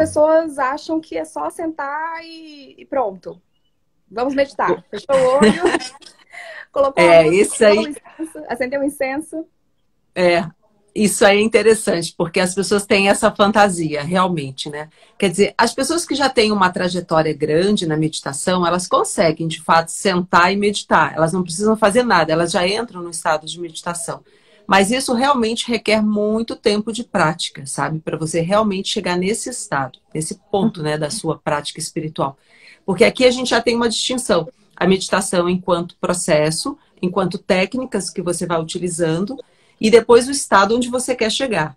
pessoas acham que é só sentar e pronto. Vamos meditar. Fechou o olho, colocou a música, isso aí. acendeu o incenso. É, isso aí é interessante, porque as pessoas têm essa fantasia, realmente, né? Quer dizer, as pessoas que já têm uma trajetória grande na meditação, elas conseguem, de fato, sentar e meditar. Elas não precisam fazer nada, elas já entram no estado de meditação. Mas isso realmente requer muito tempo de prática, sabe? Para você realmente chegar nesse estado, nesse ponto, né, da sua prática espiritual. Porque aqui a gente já tem uma distinção. A meditação enquanto processo, enquanto técnicas que você vai utilizando, e depois o estado onde você quer chegar.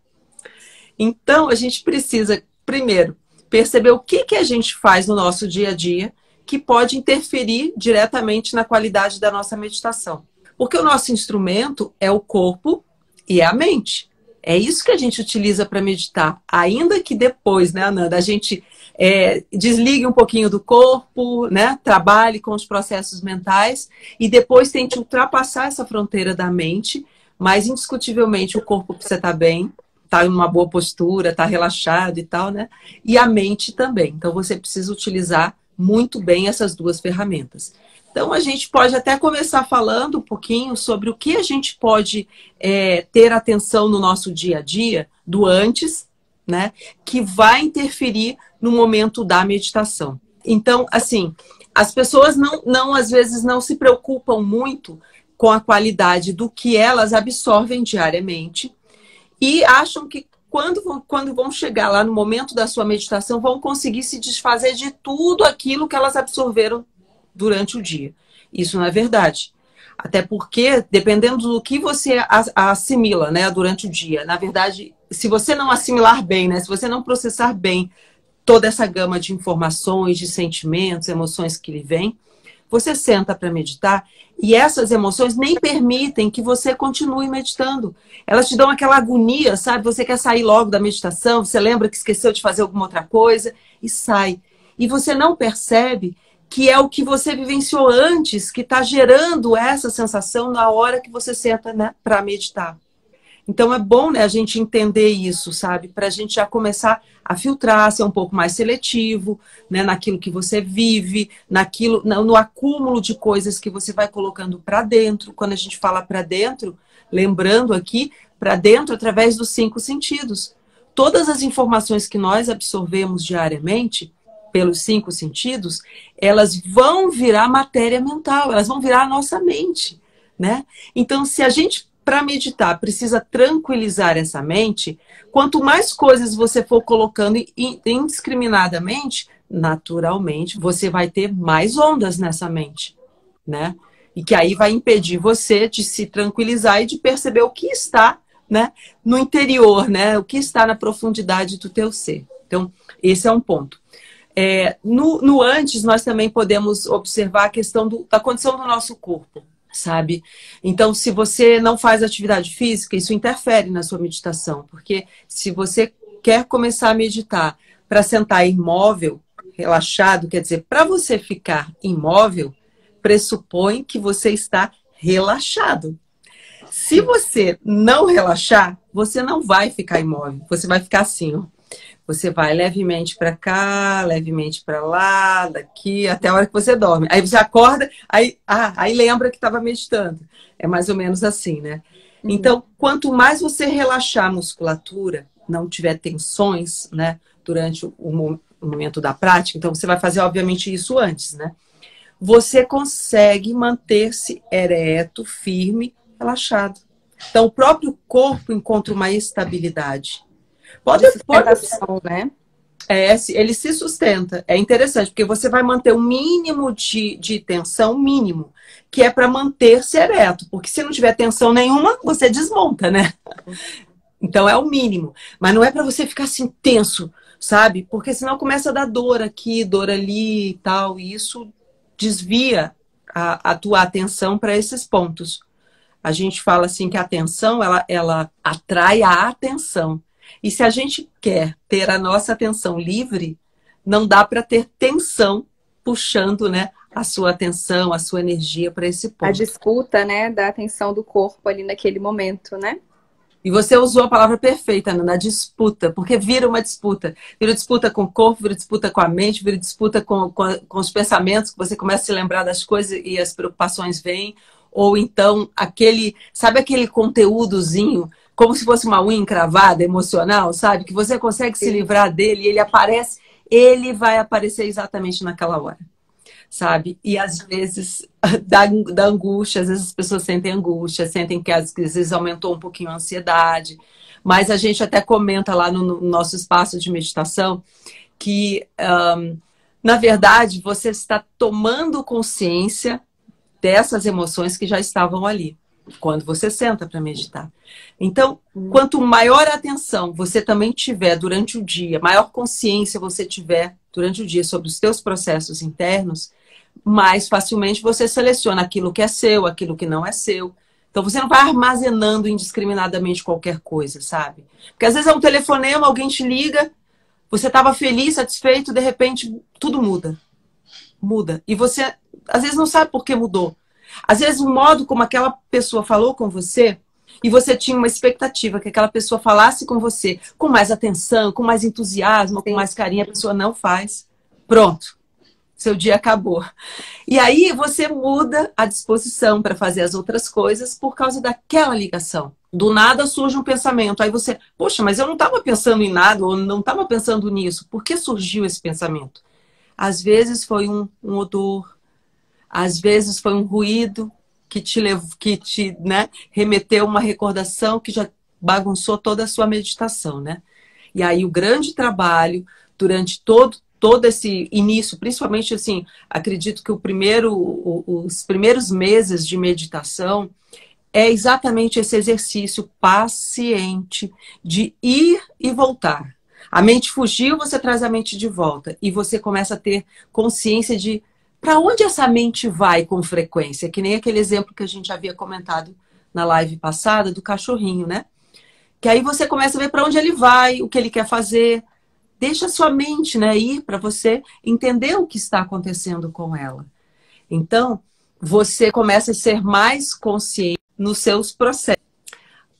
Então, a gente precisa, primeiro, perceber o que a gente faz no nosso dia a dia que pode interferir diretamente na qualidade da nossa meditação. Porque o nosso instrumento é o corpo e é a mente. É isso que a gente utiliza para meditar. Ainda que depois, né, Ananda, a gente desligue um pouquinho do corpo, né, trabalhe com os processos mentais e depois tente ultrapassar essa fronteira da mente, mas indiscutivelmente o corpo precisa estar bem, estar em uma boa postura, estar relaxado e tal, né? E a mente também. Então você precisa utilizar muito bem essas duas ferramentas. Então, a gente pode até começar falando um pouquinho sobre o que a gente pode ter atenção no nosso dia a dia, do antes, né? Que vai interferir no momento da meditação. Então, assim, as pessoas às vezes não se preocupam muito com a qualidade do que elas absorvem diariamente e acham que quando vão chegar lá no momento da sua meditação, vão conseguir se desfazer de tudo aquilo que elas absorveram durante o dia. Isso não é verdade. Até porque, dependendo do que você assimila, né, durante o dia, na verdade, se você não assimilar bem, né, se você não processar bem toda essa gama de informações, de sentimentos, emoções que lhe vêm, você senta para meditar e essas emoções nem permitem que você continue meditando. Elas te dão aquela agonia, sabe? Você quer sair logo da meditação, você lembra que esqueceu de fazer alguma outra coisa e sai. E você não percebe que é o que você vivenciou antes que está gerando essa sensação na hora que você senta, né, para meditar. Então é bom, né, a gente entender isso, sabe? Para a gente já começar a filtrar, ser um pouco mais seletivo, né, naquilo que você vive, no acúmulo de coisas que você vai colocando para dentro. Quando a gente fala para dentro, lembrando aqui, para dentro através dos 5 sentidos. Todas as informações que nós absorvemos diariamente, pelos 5 sentidos, elas vão virar matéria mental, elas vão virar a nossa mente, né? Então, se a gente, para meditar, precisa tranquilizar essa mente, quanto mais coisas você for colocando indiscriminadamente, naturalmente, você vai ter mais ondas nessa mente, né? E que aí vai impedir você de se tranquilizar e de perceber o que está, né, no interior, né? O que está na profundidade do teu ser. Então, esse é um ponto. No antes, nós também podemos observar a questão da condição do nosso corpo, sabe? Então, se você não faz atividade física, isso interfere na sua meditação, porque se você quer começar a meditar para sentar imóvel, relaxado, quer dizer, para você ficar imóvel, pressupõe que você está relaxado. Se você não relaxar, você não vai ficar imóvel, você vai ficar assim, ó. Você vai levemente para cá, levemente para lá, daqui, até a hora que você dorme. Aí você acorda, aí lembra que estava meditando. É mais ou menos assim, né? Então, quanto mais você relaxar a musculatura, não tiver tensões, né, durante o momento da prática, então você vai fazer, obviamente, isso antes, né? Você consegue manter-se ereto, firme, relaxado. Então, o próprio corpo encontra uma estabilidade. De sustentação, né? Ele se sustenta. É interessante, porque você vai manter um mínimo de tensão mínimo, que é para manter-se ereto. Porque se não tiver tensão nenhuma, você desmonta, né? Então é o mínimo. Mas não é para você ficar assim tenso, sabe? Porque senão começa a dar dor aqui, dor ali e tal. E isso desvia a tua atenção para esses pontos. A gente fala assim que a atenção, ela atrai a atenção. E se a gente quer ter a nossa atenção livre, não dá para ter tensão puxando, né, a sua atenção, a sua energia para esse ponto. A disputa, né, da atenção do corpo ali naquele momento, né? E você usou a palavra perfeita, Ana, na disputa, porque vira uma disputa. Vira disputa com o corpo, vira disputa com a mente, vira disputa com os pensamentos, que você começa a se lembrar das coisas e as preocupações vêm. Ou então, sabe aquele conteúdozinho, como se fosse uma unha encravada, emocional, sabe? Que você consegue se livrar dele e ele vai aparecer exatamente naquela hora. Sabe? E às vezes da angústia, às vezes as pessoas sentem angústia, sentem que às vezes aumentou um pouquinho a ansiedade, mas a gente até comenta lá no nosso espaço de meditação que, na verdade, você está tomando consciência dessas emoções que já estavam ali, quando você senta para meditar. Então, quanto maior atenção você também tiver durante o dia, maior consciência você tiver durante o dia sobre os seus processos internos, mais facilmente você seleciona aquilo que é seu, aquilo que não é seu. Então você não vai armazenando indiscriminadamente qualquer coisa, sabe? Porque às vezes é um telefonema, alguém te liga, você estava feliz, satisfeito, de repente tudo muda. Muda. E você às vezes não sabe por que mudou. Às vezes o modo como aquela pessoa falou com você, e você tinha uma expectativa que aquela pessoa falasse com você com mais atenção, com mais entusiasmo, com mais carinho, a pessoa não faz. Pronto. Seu dia acabou. E aí você muda a disposição para fazer as outras coisas por causa daquela ligação. Do nada surge um pensamento. Aí você, poxa, mas eu não estava pensando em nada, ou não estava pensando nisso. Por que surgiu esse pensamento? Às vezes foi um odor, às vezes foi um ruído que te remeteu uma recordação que já bagunçou toda a sua meditação, né? E aí o grande trabalho durante todo esse início, principalmente assim, acredito que os primeiros meses de meditação é exatamente esse exercício paciente de ir e voltar. A mente fugiu, você traz a mente de volta e você começa a ter consciência de para onde essa mente vai com frequência, que nem aquele exemplo que a gente havia comentado na live passada do cachorrinho, né? Que aí você começa a ver para onde ele vai, o que ele quer fazer. Deixa a sua mente, né, ir para você entender o que está acontecendo com ela. Então, você começa a ser mais consciente nos seus processos.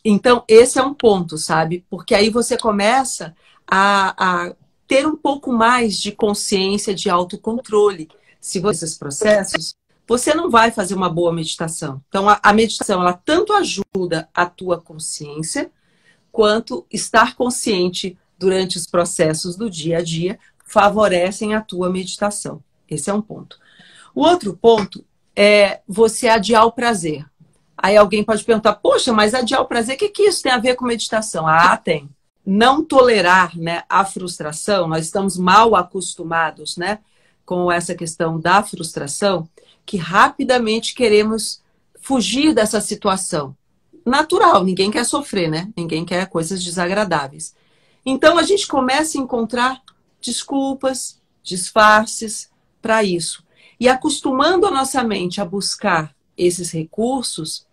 Então, esse é um ponto, sabe? Porque aí você começa a ter um pouco mais de consciência, de autocontrole. Se você esses processos, você não vai fazer uma boa meditação. Então, a meditação, ela tanto ajuda a tua consciência, quanto estar consciente durante os processos do dia a dia favorecem a tua meditação. Esse é um ponto. O outro ponto é você adiar o prazer. Aí alguém pode perguntar, poxa, mas adiar o prazer, o que isso tem a ver com meditação? Ah, tem. Não tolerar, né, a frustração, nós estamos mal acostumados, né, com essa questão da frustração, que rapidamente queremos fugir dessa situação. Natural, ninguém quer sofrer, né? Ninguém quer coisas desagradáveis. Então a gente começa a encontrar desculpas, disfarces para isso. E acostumando a nossa mente a buscar esses recursos,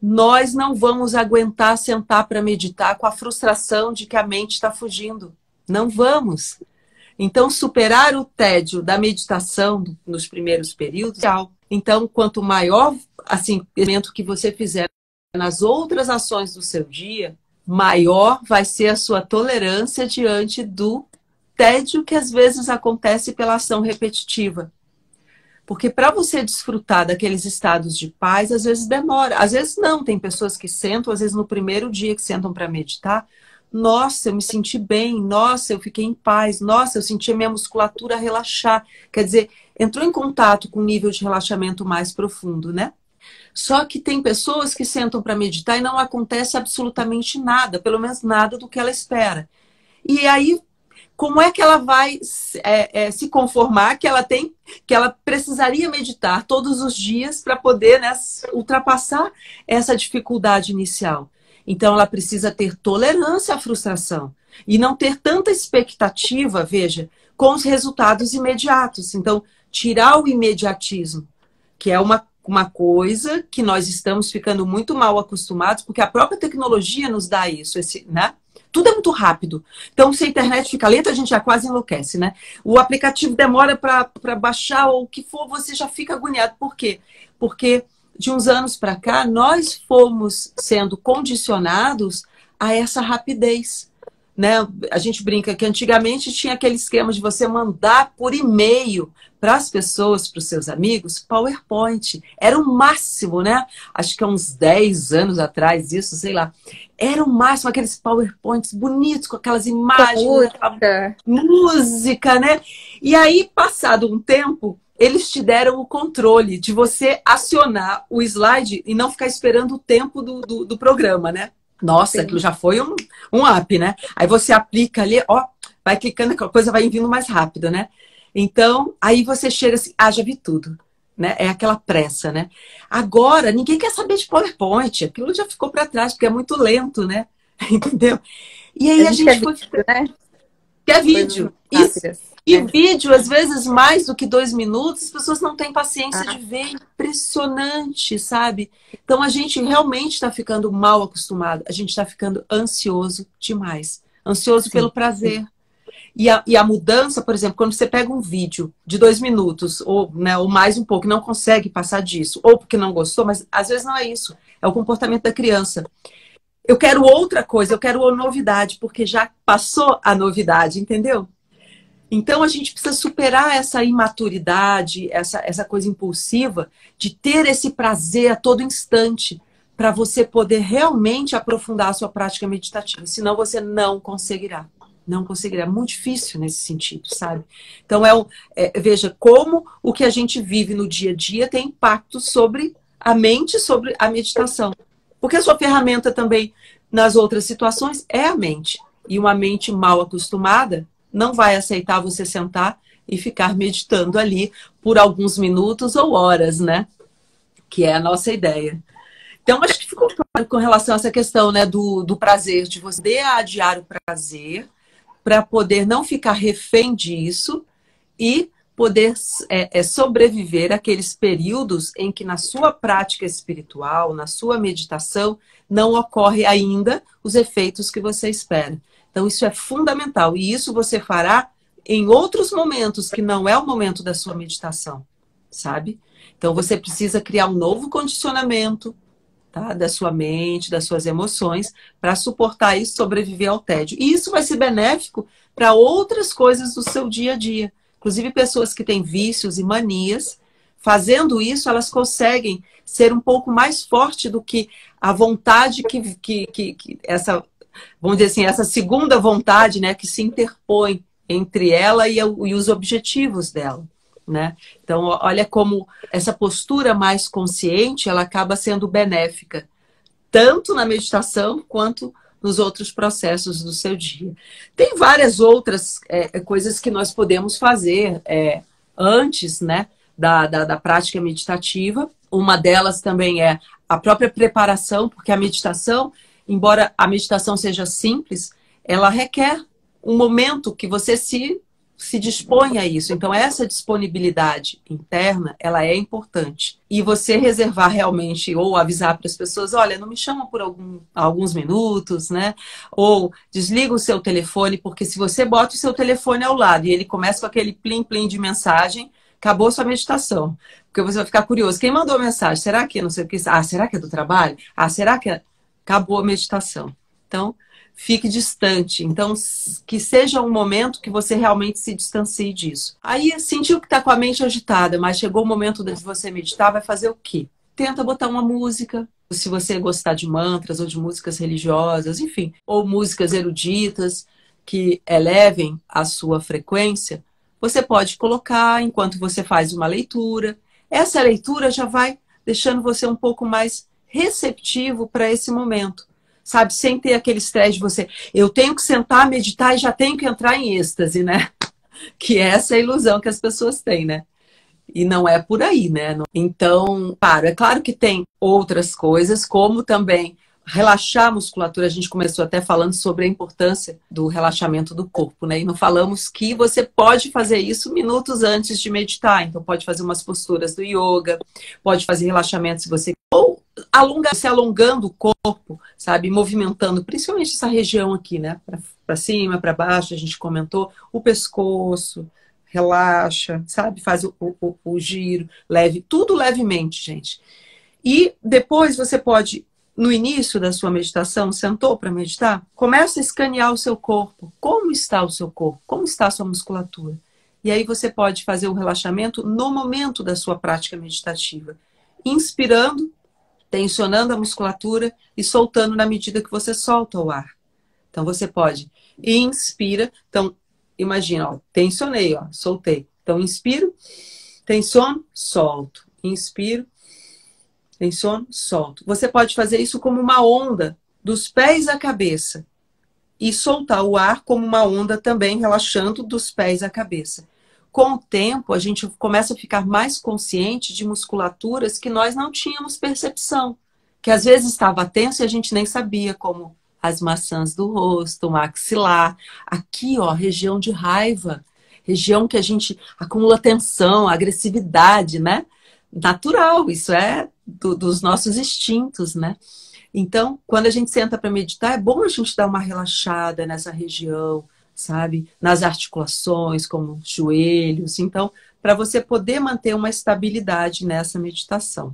nós não vamos aguentar sentar para meditar com a frustração de que a mente está fugindo. Não vamos. Então, superar o tédio da meditação nos primeiros períodos, então, quanto maior assim, o elemento que você fizer nas outras ações do seu dia, maior vai ser a sua tolerância diante do tédio que às vezes acontece pela ação repetitiva. Porque para você desfrutar daqueles estados de paz, às vezes demora. Às vezes não, tem pessoas que sentam, às vezes no primeiro dia que sentam para meditar, nossa, eu me senti bem, nossa, eu fiquei em paz, nossa, eu senti a minha musculatura relaxar. Quer dizer, entrou em contato com um nível de relaxamento mais profundo, né? Só que tem pessoas que sentam para meditar e não acontece absolutamente nada, pelo menos nada do que ela espera. E aí, como é que ela vai se conformar que ela precisaria meditar todos os dias para poder, né, ultrapassar essa dificuldade inicial? Então, ela precisa ter tolerância à frustração e não ter tanta expectativa, veja, com os resultados imediatos. Então, tirar o imediatismo, que é uma coisa que nós estamos ficando muito mal acostumados, porque a própria tecnologia nos dá isso, né? Tudo é muito rápido. Então, se a internet fica lenta, a gente já quase enlouquece, né? O aplicativo demora para baixar ou o que for, você já fica agoniado. Por quê? Porque de uns anos para cá, nós fomos sendo condicionados a essa rapidez, né? A gente brinca que antigamente tinha aquele esquema de você mandar por e-mail para as pessoas, para os seus amigos, PowerPoint. Era o máximo, né? Acho que há uns 10 anos atrás, isso, sei lá. Era o máximo, aqueles PowerPoints bonitos, com aquelas imagens, música, né? E aí, passado um tempo, eles te deram o controle de você acionar o slide e não ficar esperando o tempo do programa, né? Nossa, aquilo já foi um up, né? Aí você aplica ali, ó, vai clicando, a coisa vai vindo mais rápido, né? Então, aí você chega assim, já vi tudo, né? É aquela pressa, né? Agora, ninguém quer saber de PowerPoint, aquilo já ficou para trás, porque é muito lento, né? Entendeu? E aí a gente foi... Vídeo, né? Quer vídeo. Isso. E vídeo, às vezes, mais do que 2 minutos, as pessoas não têm paciência de ver. Impressionante, sabe? Então, a gente realmente está ficando mal acostumado. A gente está ficando ansioso demais. Ansioso pelo prazer. E a mudança, por exemplo, quando você pega um vídeo de 2 minutos, ou, né, ou mais um pouco, não consegue passar disso, ou porque não gostou, mas às vezes não é isso. É o comportamento da criança. Eu quero outra coisa, eu quero novidade, porque já passou a novidade, entendeu? Então, a gente precisa superar essa imaturidade, essa coisa impulsiva de ter esse prazer a todo instante para você poder realmente aprofundar a sua prática meditativa. Senão, você não conseguirá. Não conseguirá. É muito difícil nesse sentido, sabe? Então, veja como o que a gente vive no dia a dia tem impacto sobre a mente, sobre a meditação. Porque a sua ferramenta também, nas outras situações, é a mente. E uma mente mal acostumada não vai aceitar você sentar e ficar meditando ali por alguns minutos ou horas, né? Que é a nossa ideia. Então, acho que ficou claro com relação a essa questão, né, do prazer, de você adiar o prazer para poder não ficar refém disso e poder sobreviver àqueles períodos em que na sua prática espiritual, na sua meditação, não ocorre ainda os efeitos que você espera. Então, isso é fundamental. E isso você fará em outros momentos, que não é o momento da sua meditação, sabe? Então, você precisa criar um novo condicionamento, tá? Da sua mente, das suas emoções, para suportar isso, sobreviver ao tédio. E isso vai ser benéfico para outras coisas do seu dia a dia. Inclusive, pessoas que têm vícios e manias, fazendo isso, elas conseguem ser um pouco mais forte do que a vontade que essa... Vamos dizer assim, essa segunda vontade, né, que se interpõe entre ela e os objetivos dela, né? Então, olha como essa postura mais consciente, ela acaba sendo benéfica, tanto na meditação quanto nos outros processos do seu dia. Tem várias outras coisas que nós podemos fazer antes, né, da prática meditativa. Uma delas também é a própria preparação, porque a meditação, embora a meditação seja simples, ela requer um momento que você se dispõe a isso. Então, essa disponibilidade interna, ela é importante. E você reservar realmente, ou avisar para as pessoas, olha, não me chama por alguns minutos, né? Ou desliga o seu telefone, porque se você bota o seu telefone ao lado e ele começa com aquele plim-plim de mensagem, acabou sua meditação. Porque você vai ficar curioso. Quem mandou a mensagem? Será que não sei o que? Será que é do trabalho? Será que é... Acabou a meditação. Então, fique distante. Então, que seja um momento que você realmente se distancie disso. Aí, sentiu que está com a mente agitada, mas chegou o momento de você meditar, vai fazer o quê? Tenta botar uma música. Se você gostar de mantras ou de músicas religiosas, enfim, ou músicas eruditas que elevem a sua frequência, você pode colocar enquanto você faz uma leitura. Essa leitura já vai deixando você um pouco mais receptivo para esse momento, sabe? Sem ter aquele estresse de você, eu tenho que sentar, meditar e já tenho que entrar em êxtase, né? Que essa é a ilusão que as pessoas têm, né? E não é por aí, né? Então, é claro que tem outras coisas, como também relaxar a musculatura. A gente começou até falando sobre a importância do relaxamento do corpo, né? E não falamos que você pode fazer isso minutos antes de meditar. Então, pode fazer umas posturas do yoga, pode fazer relaxamento se você... Ou se alongando o corpo, sabe? Movimentando, principalmente essa região aqui, né? Para cima, para baixo, a gente comentou. O pescoço, relaxa, sabe? Faz o giro, leve, tudo levemente, gente. E depois você pode, no início da sua meditação, sentou para meditar, começa a escanear o seu corpo. Como está o seu corpo? Como está a sua musculatura? E aí você pode fazer o relaxamento no momento da sua prática meditativa. Inspirando, tensionando a musculatura e soltando na medida que você solta o ar. Então você pode inspira, então imagina, ó, tensionei, ó, soltei. Então inspiro, tensiono, solto. Inspiro, tensiono, solto. Você pode fazer isso como uma onda dos pés à cabeça e soltar o ar como uma onda também, relaxando dos pés à cabeça. Com o tempo, a gente começa a ficar mais consciente de musculaturas que nós não tínhamos percepção, que às vezes estava tenso e a gente nem sabia, como as maçãs do rosto, o maxilar, aqui, ó, região de raiva, região que a gente acumula tensão, agressividade, né? Natural, isso é dos nossos instintos, né? Então, quando a gente senta para meditar, é bom a gente dar uma relaxada nessa região, sabe? Nas articulações, como joelhos. Então, para você poder manter uma estabilidade nessa meditação.